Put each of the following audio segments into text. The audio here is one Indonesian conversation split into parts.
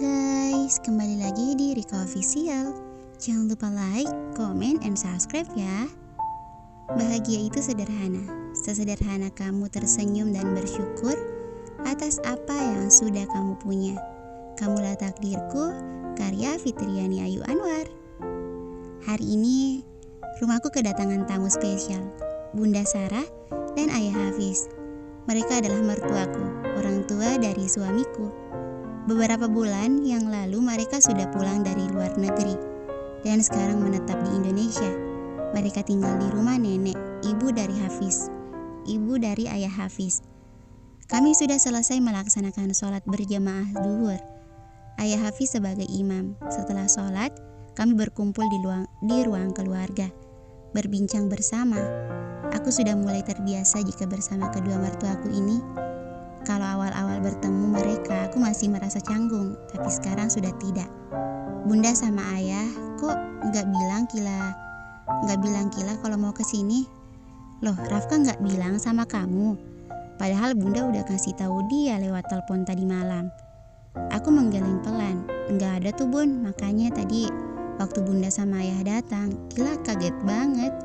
guys, kembali lagi di Rika Official. Jangan lupa like, comment, and subscribe ya. Bahagia itu sederhana. Sesederhana kamu tersenyum dan bersyukur atas apa yang sudah kamu punya. Kamulah takdirku, karya Fitriani Ayu Anwar. Hari ini rumahku kedatangan tamu spesial, Bunda Sarah dan Ayah Hafiz. Mereka adalah mertuaku, orang tua dari suamiku. Beberapa bulan yang lalu mereka sudah pulang dari luar negeri dan sekarang menetap di Indonesia. Mereka tinggal di rumah nenek, ibu dari Hafiz, ibu dari Ayah Hafiz. Kami sudah selesai melaksanakan sholat berjamaah zuhur. Ayah Hafiz sebagai imam. Setelah sholat, kami berkumpul di ruang keluarga, berbincang bersama. Aku sudah mulai terbiasa jika bersama kedua mertuaku ini. Kalau awal-awal bertemu mereka, aku masih merasa canggung, tapi sekarang sudah tidak. Bunda sama ayah, kok nggak bilang Kila kalau mau kesini? Loh, Rafka nggak bilang sama kamu. Padahal Bunda udah kasih tahu dia lewat telepon tadi malam. Aku menggeleng pelan. Nggak ada tuh Bun, makanya tadi waktu Bunda sama ayah datang, Kila kaget banget.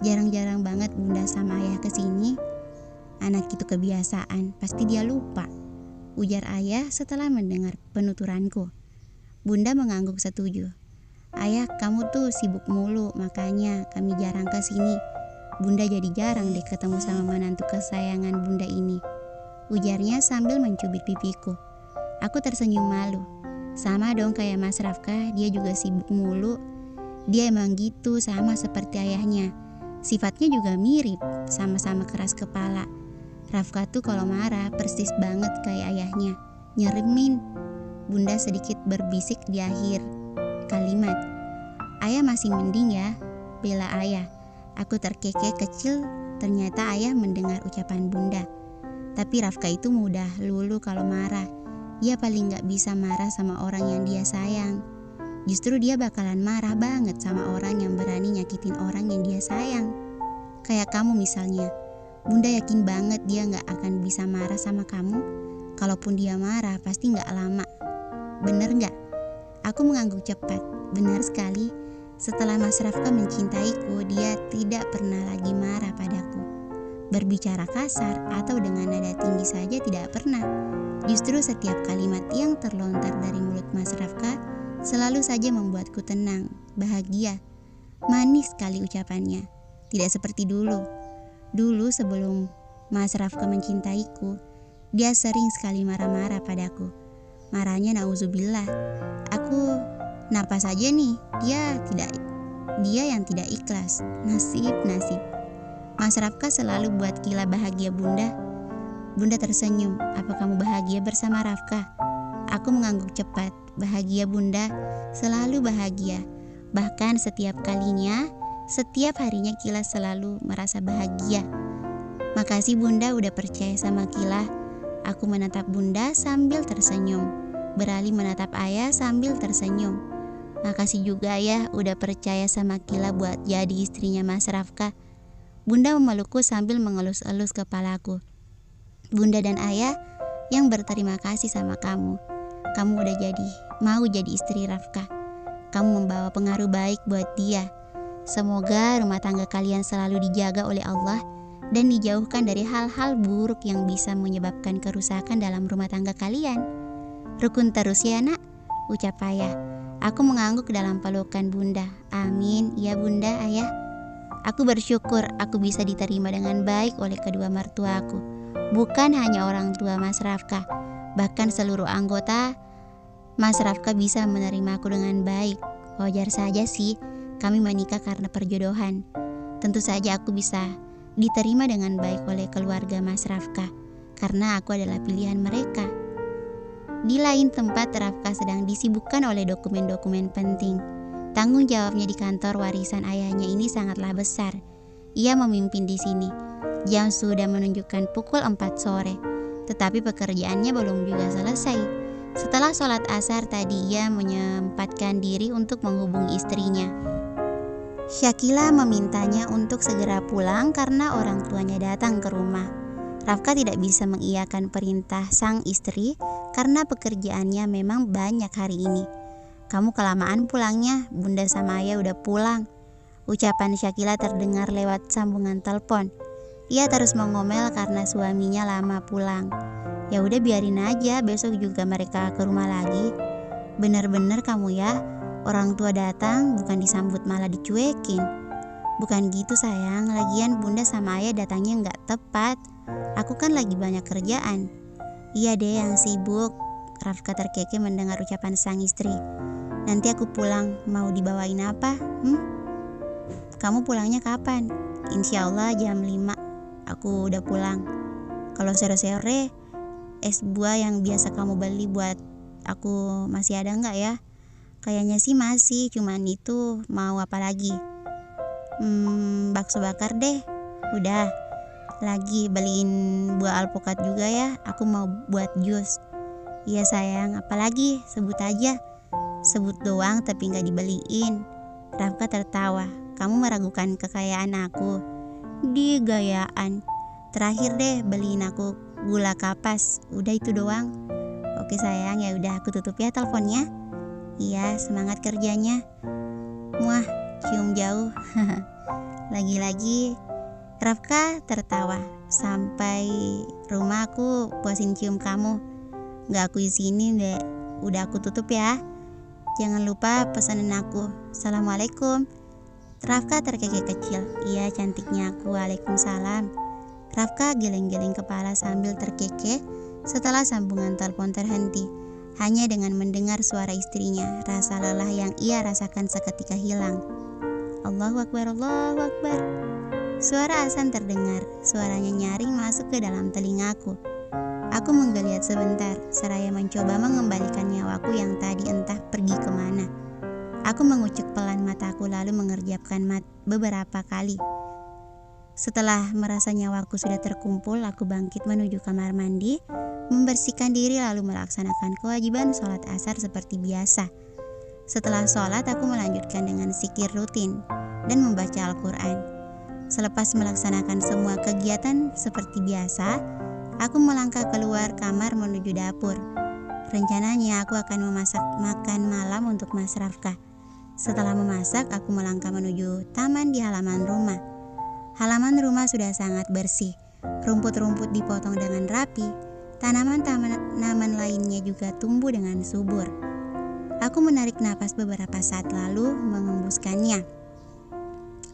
Jarang-jarang banget Bunda sama ayah kesini. Anak itu kebiasaan, pasti dia lupa, ujar ayah setelah mendengar penuturanku. Bunda mengangguk setuju. Ayah, kamu tuh sibuk mulu, makanya kami jarang kesini. Bunda jadi jarang deh ketemu sama menantu kesayangan Bunda ini, ujarnya sambil mencubit pipiku. Aku tersenyum malu. Sama dong kayak Mas Rafka, dia juga sibuk mulu. Dia emang gitu, sama seperti ayahnya. Sifatnya juga mirip, sama-sama keras kepala. Rafka tuh kalau marah persis banget kayak ayahnya, nyeremin. Bunda sedikit berbisik di akhir kalimat. Ayah masih mending ya, bela ayah. Aku terkekeh kecil, ternyata ayah mendengar ucapan Bunda. Tapi Rafka itu mudah lulu kalau marah. Dia paling gak bisa marah sama orang yang dia sayang. Justru dia bakalan marah banget sama orang yang berani nyakitin orang yang dia sayang. Kayak kamu misalnya. Bunda yakin banget dia gak akan bisa marah sama kamu. Kalaupun dia marah pasti gak lama. Bener gak? Aku mengangguk cepat. Benar sekali. Setelah Mas Rafka mencintaiku, dia tidak pernah lagi marah padaku. Berbicara kasar atau dengan nada tinggi saja tidak pernah. Justru setiap kalimat yang terlontar dari mulut Mas Rafka selalu saja membuatku tenang, bahagia. Manis sekali ucapannya. Tidak seperti dulu. Dulu sebelum Mas Rafka mencintaiku, dia sering sekali marah-marah padaku. Marahnya nauzubillah. Aku napas saja nih, dia yang tidak ikhlas. Nasib. Mas Rafka selalu buat Kila bahagia Bunda. Bunda tersenyum. Apa kamu bahagia bersama Rafka? Aku mengangguk cepat. Bahagia Bunda, selalu bahagia. Bahkan setiap harinya Kila selalu merasa bahagia. Makasih Bunda udah percaya sama Kila. Aku menatap Bunda sambil tersenyum. Beralih menatap ayah sambil tersenyum. Makasih juga ya udah percaya sama Kila buat jadi istrinya Mas Rafka. Bunda memelukku sambil mengelus-elus kepalaku. Bunda dan ayah yang berterima kasih sama kamu. Kamu udah mau jadi istri Rafka. Kamu membawa pengaruh baik buat dia. Semoga rumah tangga kalian selalu dijaga oleh Allah dan dijauhkan dari hal-hal buruk yang bisa menyebabkan kerusakan dalam rumah tangga kalian. Rukun terus ya nak, ucap ayah. Aku mengangguk dalam pelukan Bunda. Amin, ya Bunda, ayah. Aku bersyukur aku bisa diterima dengan baik oleh kedua mertuaku. Bukan hanya orang tua Mas Rafka, bahkan seluruh anggota Mas Rafka bisa menerimaku dengan baik. Wajar saja sih, kami menikah karena perjodohan. Tentu saja aku bisa diterima dengan baik oleh keluarga Mas Rafka, karena aku adalah pilihan mereka. Di lain tempat, Rafka sedang disibukkan oleh dokumen-dokumen penting. Tanggung jawabnya di kantor warisan ayahnya ini sangatlah besar. Ia memimpin di sini. Jam sudah menunjukkan pukul 4 sore, tetapi pekerjaannya belum juga selesai. Setelah sholat asar tadi, ia menyempatkan diri untuk menghubungi istrinya. Syakila memintanya untuk segera pulang karena orang tuanya datang ke rumah. Rafka tidak bisa mengiyakan perintah sang istri karena pekerjaannya memang banyak hari ini. Kamu kelamaan pulangnya, Bunda sama Ayah udah pulang. Ucapan Syakila terdengar lewat sambungan telepon. Ia terus mengomel karena suaminya lama pulang. Ya udah biarin aja, besok juga mereka ke rumah lagi. Bener-bener kamu ya, orang tua datang bukan disambut malah dicuekin. Bukan gitu sayang, lagian Bunda sama Ayah datangnya nggak tepat. Aku kan lagi banyak kerjaan. Iya deh yang sibuk. Rafka terkekeh mendengar ucapan sang istri. Nanti aku pulang, mau dibawain apa? Kamu pulangnya kapan? Insya Allah jam 5 aku udah pulang. Kalau sore-sore, es buah yang biasa kamu beli buat aku masih ada nggak ya? Kayaknya sih masih, cuman itu mau apa lagi? Bakso bakar deh. Udah. Lagi beliin buah alpukat juga ya, aku mau buat jus. Iya sayang, apalagi? Sebut aja. Sebut doang tapi gak dibeliin. Rafka tertawa. Kamu meragukan kekayaan aku? Di gayaan. Terakhir deh beliin aku gula kapas. Udah itu doang. Oke sayang, ya udah aku tutup ya teleponnya. Iya, semangat kerjanya. Muah, cium jauh. Lagi-lagi Rafka tertawa. Sampai rumah aku puasin cium kamu. Gak aku izinin deh. Udah aku tutup ya. Jangan lupa pesanin aku. Assalamualaikum. Rafka terkekeh kecil. Iya cantiknya aku. Waalaikumsalam. Rafka geleng-geleng kepala sambil terkekeh setelah sambungan telepon terhenti. Hanya dengan mendengar suara istrinya, rasa lelah yang ia rasakan seketika hilang. Allahu Akbar, Allahu Akbar. Suara azan terdengar. Suaranya nyaring masuk ke dalam telingaku. Aku menggeliat sebentar, seraya mencoba mengembalikan nyawaku yang tadi entah pergi kemana. Aku mengucek pelan mataku lalu mengerjapkan beberapa kali. Setelah merasa nyawaku sudah terkumpul, aku bangkit menuju kamar mandi, membersihkan diri lalu melaksanakan kewajiban sholat asar seperti biasa. Setelah sholat, aku melanjutkan dengan zikir rutin dan membaca Al-Quran. Selepas melaksanakan semua kegiatan seperti biasa, aku melangkah keluar kamar menuju dapur. Rencananya aku akan memasak makan malam untuk Mas Rafka. Setelah memasak, aku melangkah menuju taman di halaman rumah. Halaman rumah sudah sangat bersih. Rumput-rumput dipotong dengan rapi. Tanaman-tanaman lainnya juga tumbuh dengan subur. Aku menarik napas beberapa saat lalu mengembuskannya.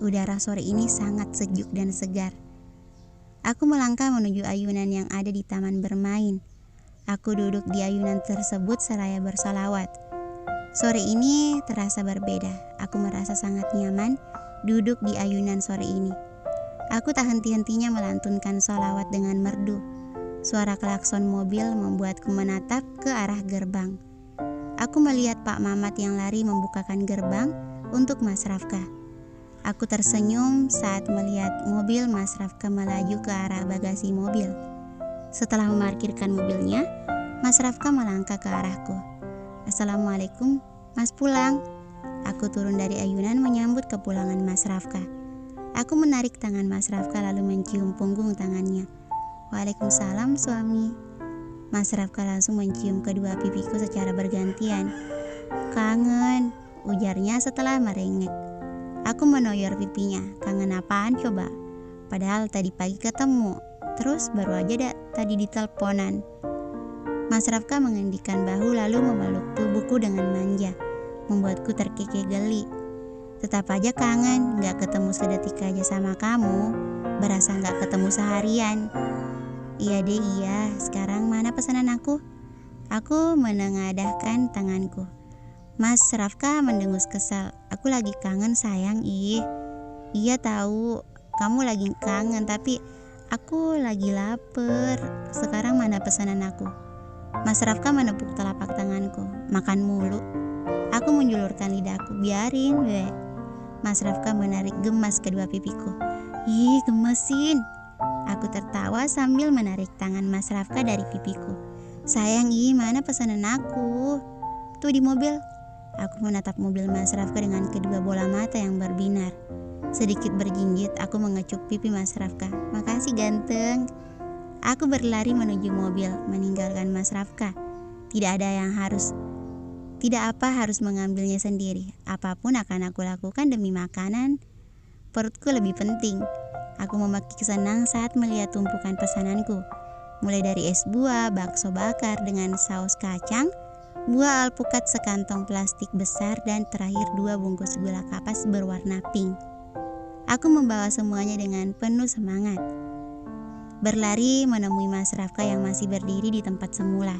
Udara sore ini sangat sejuk dan segar. Aku melangkah menuju ayunan yang ada di taman bermain. Aku duduk di ayunan tersebut seraya bersolawat. Sore ini terasa berbeda. Aku merasa sangat nyaman duduk di ayunan sore ini. Aku tak henti-hentinya melantunkan sholawat dengan merdu. Suara klakson mobil membuatku menatap ke arah gerbang. Aku melihat Pak Mamat yang lari membukakan gerbang untuk Mas Rafka. Aku tersenyum saat melihat mobil Mas Rafka melaju ke arah bagasi mobil. Setelah memarkirkan mobilnya, Mas Rafka melangkah ke arahku. Assalamualaikum, Mas pulang. Aku turun dari ayunan menyambut kepulangan Mas Rafka. Aku menarik tangan Mas Rafka lalu mencium punggung tangannya. Waalaikumsalam suami. Mas Rafka langsung mencium kedua pipiku secara bergantian. Kangen, ujarnya setelah merengek. Aku menoyor pipinya. Kangen apaan coba? Padahal tadi pagi ketemu. Terus baru aja tadi diteleponan. Mas Rafka mengendikan bahu lalu memeluk tubuhku dengan manja, membuatku terkekeh geli. Tetap aja kangen, gak ketemu sedetik aja sama kamu. Berasa gak ketemu seharian. Iya deh iya, sekarang mana pesanan aku? Aku menengadahkan tanganku. Mas Rafka mendengus kesal. Aku lagi kangen sayang, Iya tahu, kamu lagi kangen tapi aku lagi lapar. Sekarang mana pesanan aku? Mas Rafka menepuk telapak tanganku. Makan mulu. Aku menjulurkan lidahku. Biarin we. Mas Rafka menarik gemas kedua pipiku. Ih, gemesin. Aku tertawa sambil menarik tangan Mas Rafka dari pipiku. Sayang, mana pesanan aku? Tuh di mobil. Aku menatap mobil Mas Rafka dengan kedua bola mata yang berbinar. Sedikit berjinjit, aku mengecup pipi Mas Rafka. Makasih ganteng. Aku berlari menuju mobil, meninggalkan Mas Rafka. Tidak apa harus mengambilnya sendiri. Apapun akan aku lakukan demi makanan. Perutku lebih penting. Aku memakik senang saat melihat tumpukan pesananku. Mulai dari es buah, bakso bakar dengan saus kacang, buah alpukat sekantong plastik besar, dan terakhir 2 bungkus gula kapas berwarna pink. Aku membawa semuanya dengan penuh semangat. Berlari menemui Mas Rafka yang masih berdiri di tempat semula.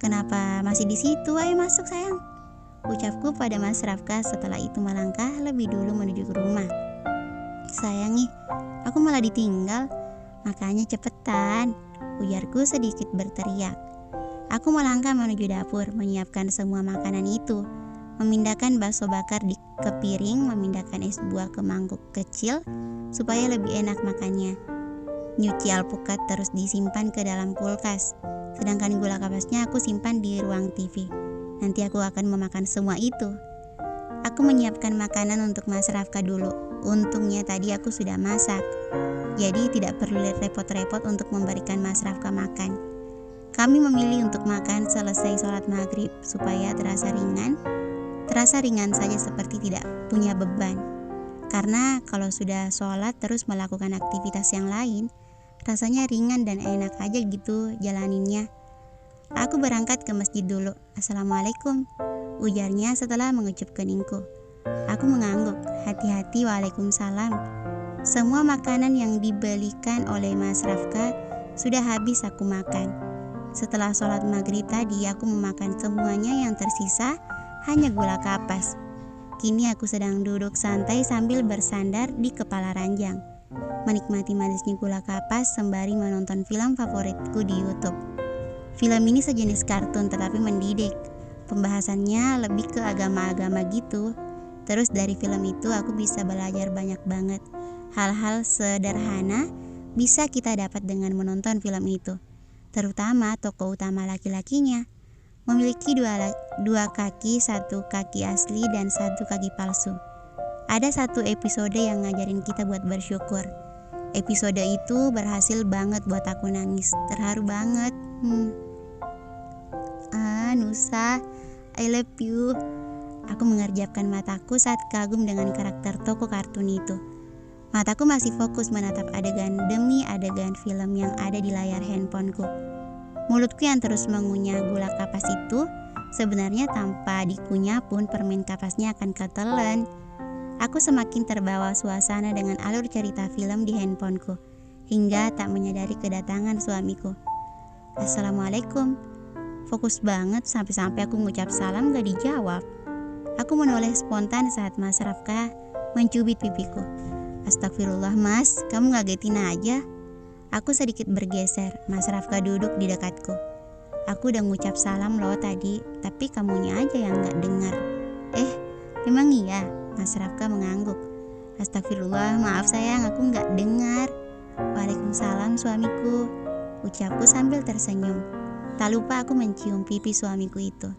"Kenapa masih di situ? Ayo masuk sayang," ucapku pada Mas Rafka setelah itu melangkah lebih dulu menuju ke rumah. "Sayang nih, aku malah ditinggal. Makanya cepetan," ujarku sedikit berteriak. Aku melangkah menuju dapur, menyiapkan semua makanan itu, memindahkan bakso bakar ke piring, memindahkan es buah ke mangkuk kecil supaya lebih enak makannya. Nyuci alpukat terus disimpan ke dalam kulkas, sedangkan gula kapasnya aku simpan di ruang TV. Nanti aku akan memakan semua itu. Aku menyiapkan makanan untuk Mas Rafka dulu. Untungnya tadi aku sudah masak, jadi tidak perlu repot-repot untuk memberikan Mas Rafka makan. Kami memilih untuk makan selesai sholat maghrib supaya terasa ringan saja seperti tidak punya beban. Karena kalau sudah sholat terus melakukan aktivitas yang lain, rasanya ringan dan enak aja gitu jalaninnya. Aku berangkat ke masjid dulu. "Assalamualaikum," ujarnya setelah mengecup keningku. Aku mengangguk. "Hati-hati." "Waalaikumsalam." Semua makanan yang dibelikan oleh Mas Rafka sudah habis aku makan. Setelah sholat maghrib tadi, aku memakan semuanya, yang tersisa hanya gula kapas. Kini aku sedang duduk santai sambil bersandar di kepala ranjang, menikmati manisnya gula kapas sembari menonton film favoritku di YouTube. Film ini sejenis kartun tetapi mendidik. Pembahasannya lebih ke agama-agama gitu. Terus dari film itu aku bisa belajar banyak banget. Hal-hal sederhana bisa kita dapat dengan menonton film itu. Terutama tokoh utama laki-lakinya memiliki dua kaki, 1 kaki asli dan 1 kaki palsu. Ada satu episode yang ngajarin kita buat bersyukur. Episode itu berhasil banget buat aku nangis, terharu banget. Nusa, I love you. Aku mengerjapkan mataku saat kagum dengan karakter tokoh kartun itu. Mataku masih fokus menatap adegan demi adegan film yang ada di layar handphoneku. Mulutku yang terus mengunyah gula kapas itu, sebenarnya tanpa dikunyah pun permen kapasnya akan ketelan. Aku semakin terbawa suasana dengan alur cerita film di handphoneku, hingga tak menyadari kedatangan suamiku. "Assalamualaikum." Fokus banget sampai-sampai aku ngucap salam gak dijawab. Aku menoleh spontan saat Mas Rafka mencubit pipiku. "Astagfirullah Mas, kamu ngagetin aja." Aku sedikit bergeser. Mas Rafka duduk di dekatku. "Aku udah ngucap salam loh tadi, tapi kamunya aja yang gak dengar." Emang iya?" Mas Rafka mengangguk. "Astagfirullah, maaf sayang, aku gak dengar." "Waalaikumsalam suamiku," ucapku sambil tersenyum. Tak lupa aku mencium pipi suamiku itu.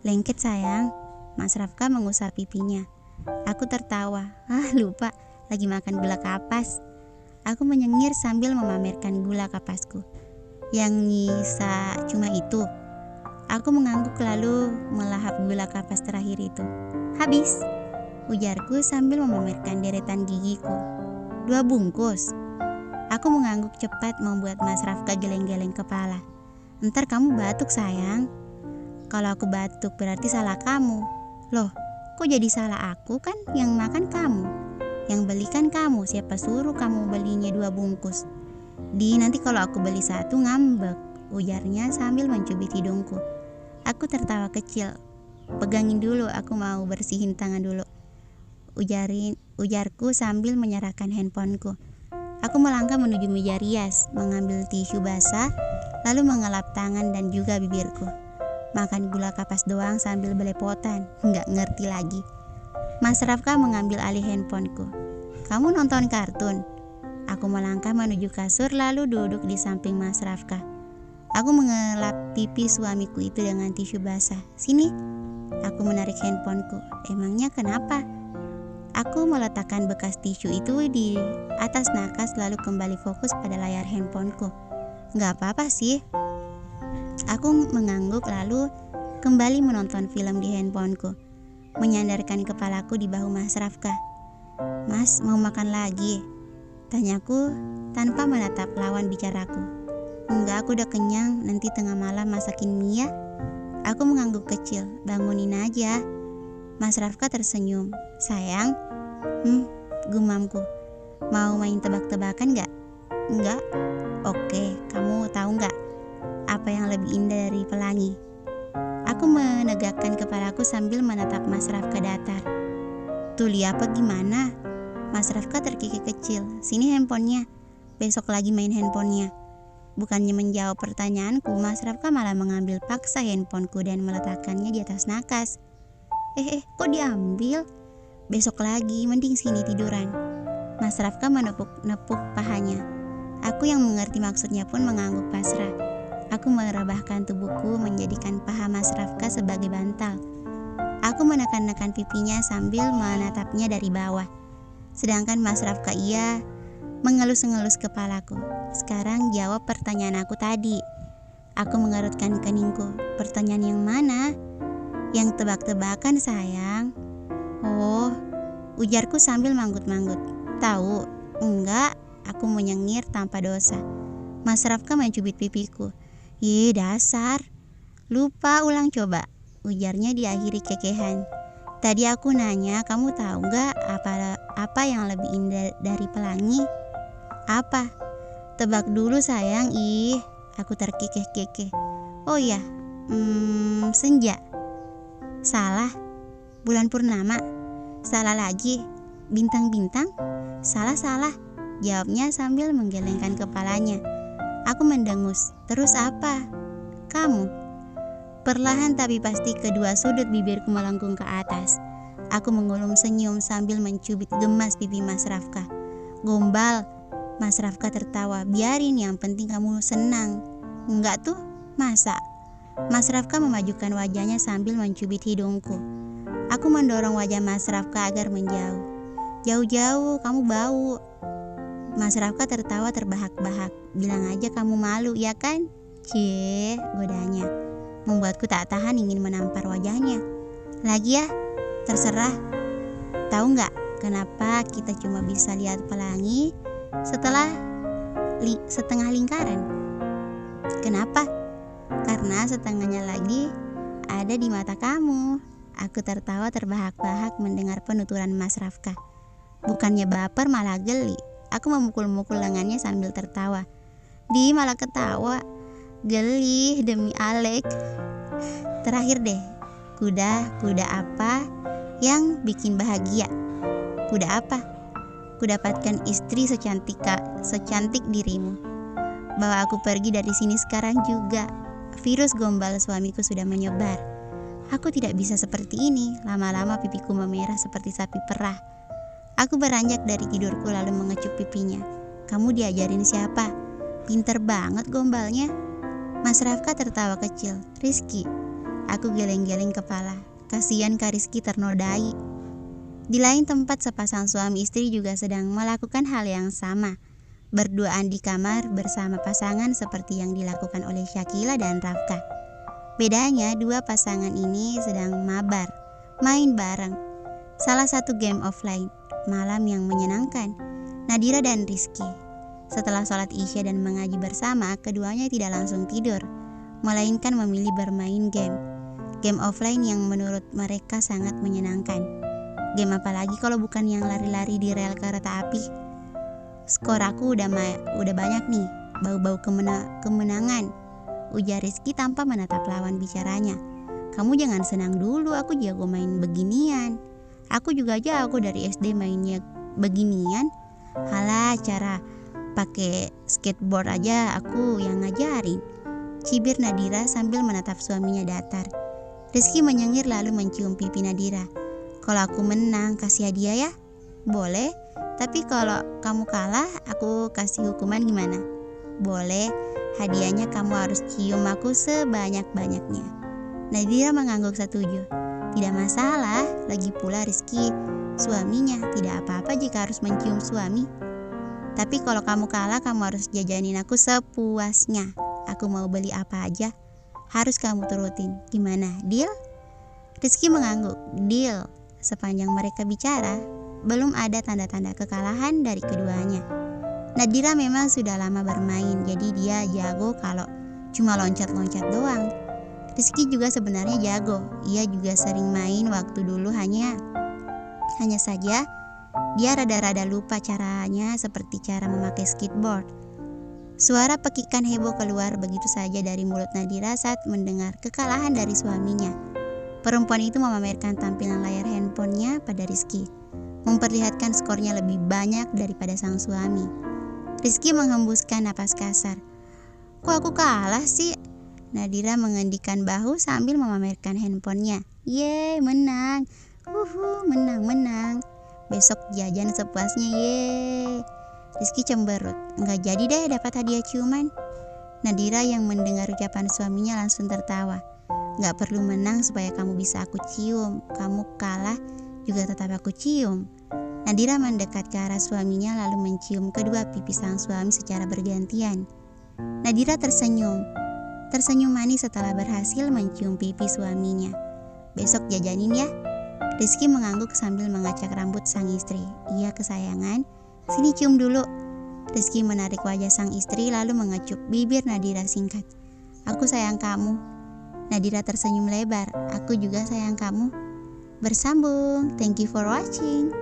"Lengket sayang." Mas Rafka mengusap pipinya. Aku tertawa. Lupa, lagi makan gula kapas. Aku menyengir sambil memamerkan gula kapasku. "Yang nyisa cuma itu." Aku mengangguk lalu melahap gula kapas terakhir itu. "Habis," ujarku sambil memamerkan deretan gigiku. "2 bungkus." Aku mengangguk cepat membuat Mas Rafka geleng-geleng kepala. "Ntar kamu batuk sayang." "Kalau aku batuk berarti salah kamu." "Loh, kok jadi salah aku? Kan yang makan kamu, yang belikan kamu. Siapa suruh kamu belinya 2 bungkus? Nanti kalau aku beli 1 ngambek," ujarnya sambil mencubit hidungku. Aku tertawa kecil. "Pegangin dulu, aku mau bersihin tangan dulu," ujarku sambil menyerahkan handphoneku. Aku melangkah menuju meja rias, mengambil tisu basah, lalu mengelap tangan dan juga bibirku. Makan gula kapas doang sambil belepotan, nggak ngerti lagi. Mas Rafka mengambil alih handphoneku. "Kamu nonton kartun?" Aku melangkah menuju kasur lalu duduk di samping Mas Rafka. Aku mengelap pipi suamiku itu dengan tisu basah. "Sini." Aku menarik handphoneku. "Emangnya kenapa?" Aku meletakkan bekas tisu itu di atas nakas lalu kembali fokus pada layar handphoneku. Gak apa-apa sih. Aku mengangguk lalu kembali menonton film di handphoneku, menyandarkan kepalaku di bahu Mas Rafka. Mas, mau makan lagi? Tanyaku tanpa menatap lawan bicaraku. Enggak, aku udah kenyang, nanti tengah malam masakin mie ya. Aku mengangguk kecil, bangunin aja. Mas Rafka tersenyum. Sayang, gumamku. Mau main tebak-tebakan gak? Enggak? Oke, kamu tahu gak apa yang lebih indah dari pelangi? Aku menegakkan kepalaku sambil menatap Mas Rafka datar. Tuli apa gimana? Mas Rafka terkikik kecil. Sini handphonenya. Besok lagi main handphonenya. Bukannya menjawab pertanyaanku, Mas Rafka malah mengambil paksa handphoneku dan meletakkannya di atas nakas. Kok diambil? Besok lagi, mending sini tiduran. Mas Rafka menepuk-nepuk pahanya. Aku yang mengerti maksudnya pun mengangguk pasrah. Aku merebahkan tubuhku menjadikan paha Mas Rafka sebagai bantal. Aku menekan-nekan pipinya sambil menatapnya dari bawah. Sedangkan Mas Rafka mengelus-ngelus kepalaku. Sekarang jawab pertanyaan aku tadi. Aku mengerutkan keningku. Pertanyaan yang mana? Yang tebak-tebakan sayang. Oh, ujarku sambil manggut-manggut. Tahu? Enggak. Aku menyengir tanpa dosa. Mas Rafka mencubit pipiku. Dasar. Lupa, ulang coba. Ujarnya diakhiri kekehan. Tadi aku nanya, kamu tahu gak apa yang lebih indah dari pelangi? Apa? Tebak dulu sayang. Aku terkekeh-kekeh. Oh ya, senja. Salah. Bulan purnama. Salah lagi. Bintang-bintang. Salah. Jawabnya sambil menggelengkan kepalanya. Aku mendengus. Terus apa? Kamu. Perlahan tapi pasti kedua sudut bibirku melengkung ke atas. Aku mengulum senyum sambil mencubit gemas pipi Mas Rafka. Gombal. Mas Rafka tertawa. Biarin, yang penting kamu senang. Enggak tuh, masa? Mas Rafka memajukan wajahnya sambil mencubit hidungku. Aku mendorong wajah Mas Rafka agar menjauh. Jauh-jauh, kamu bau. Mas Rafka tertawa terbahak-bahak. Bilang aja kamu malu, ya kan? Cie, godanya. Membuatku tak tahan ingin menampar wajahnya. Lagi ya, terserah. Tahu nggak kenapa kita cuma bisa lihat pelangi setelah setengah lingkaran? Kenapa? Karena setengahnya lagi ada di mata kamu. Aku tertawa terbahak-bahak mendengar penuturan Mas Rafka. Bukannya baper malah geli. Aku memukul-mukul lengannya sambil tertawa. Di malah ketawa. Geli demi Alek. Terakhir deh, kuda apa yang bikin bahagia? Kuda apa? Kudapatkan istri secantik dirimu. Bawa aku pergi dari sini sekarang juga. Virus gombal suamiku sudah menyebar. Aku tidak bisa seperti ini. Lama-lama pipiku memerah seperti sapi perah. Aku beranjak dari tidurku lalu mengecup pipinya. Kamu diajarin siapa? Pinter banget gombalnya. Mas Rafka tertawa kecil. Rizky. Aku geleng-geleng kepala. Kasihan Kak Rizky ternodai. Di lain tempat sepasang suami istri juga sedang melakukan hal yang sama. Berduaan di kamar bersama pasangan seperti yang dilakukan oleh Syakila dan Rafka. Bedanya dua pasangan ini sedang mabar, main bareng. Salah satu game offline, malam yang menyenangkan. Nadira dan Rizky. Setelah sholat isya dan mengaji bersama, keduanya tidak langsung tidur, melainkan memilih bermain game. Game offline yang menurut mereka sangat menyenangkan. Game apalagi kalau bukan yang lari-lari di rel kereta api. Skor aku udah banyak nih, bau-bau kemenangan, ujar Rizky tanpa menatap lawan bicaranya. Kamu jangan senang dulu, aku jago main beginian. Aku juga jago dari SD mainnya beginian. Halah, cara pakai skateboard aja aku yang ngajarin, cibir Nadira sambil menatap suaminya datar. Rizky menyengir lalu mencium pipi Nadira. Kalau aku menang kasih hadiah ya? Boleh, tapi kalau kamu kalah aku kasih hukuman gimana? Boleh, hadiahnya kamu harus cium aku sebanyak-banyaknya. Nadira mengangguk setuju. Tidak masalah, lagi pula Rizky suaminya, tidak apa-apa jika harus mencium suami. Tapi kalau kamu kalah, kamu harus jajanin aku sepuasnya. Aku mau beli apa aja, harus kamu turutin. Gimana, deal? Rizky mengangguk. Deal. Sepanjang mereka bicara, belum ada tanda-tanda kekalahan dari keduanya. Nadira memang sudah lama bermain, jadi dia jago kalau cuma loncat-loncat doang. Rizky juga sebenarnya jago. Ia juga sering main waktu dulu, hanya saja dia rada-rada lupa caranya seperti cara memakai skateboard. Suara pekikan heboh keluar begitu saja dari mulut Nadira saat mendengar kekalahan dari suaminya. Perempuan itu memamerkan tampilan layar handphonenya pada Rizky, memperlihatkan skornya lebih banyak daripada sang suami. Rizky menghembuskan napas kasar. Kok aku kalah sih? Nadira mengendikan bahu sambil memamerkan handphonenya. Yeay, menang. Menang. Besok jajan sepuasnya, yeay. Rizky cemberut. Nggak jadi deh dapat hadiah ciuman. Nadira yang mendengar ucapan suaminya langsung tertawa. Gak perlu menang supaya kamu bisa aku cium. Kamu kalah juga tetap aku cium. Nadira mendekat ke arah suaminya lalu mencium kedua pipi sang suami secara bergantian. Nadira tersenyum manis setelah berhasil mencium pipi suaminya. Besok jajanin ya. Rizky mengangguk sambil mengacak rambut sang istri. Iya kesayangan, sini cium dulu. Rizky menarik wajah sang istri lalu mengecup bibir Nadira singkat. Aku sayang kamu. Nadira tersenyum lebar. Aku juga sayang kamu. Bersambung. Thank you for watching.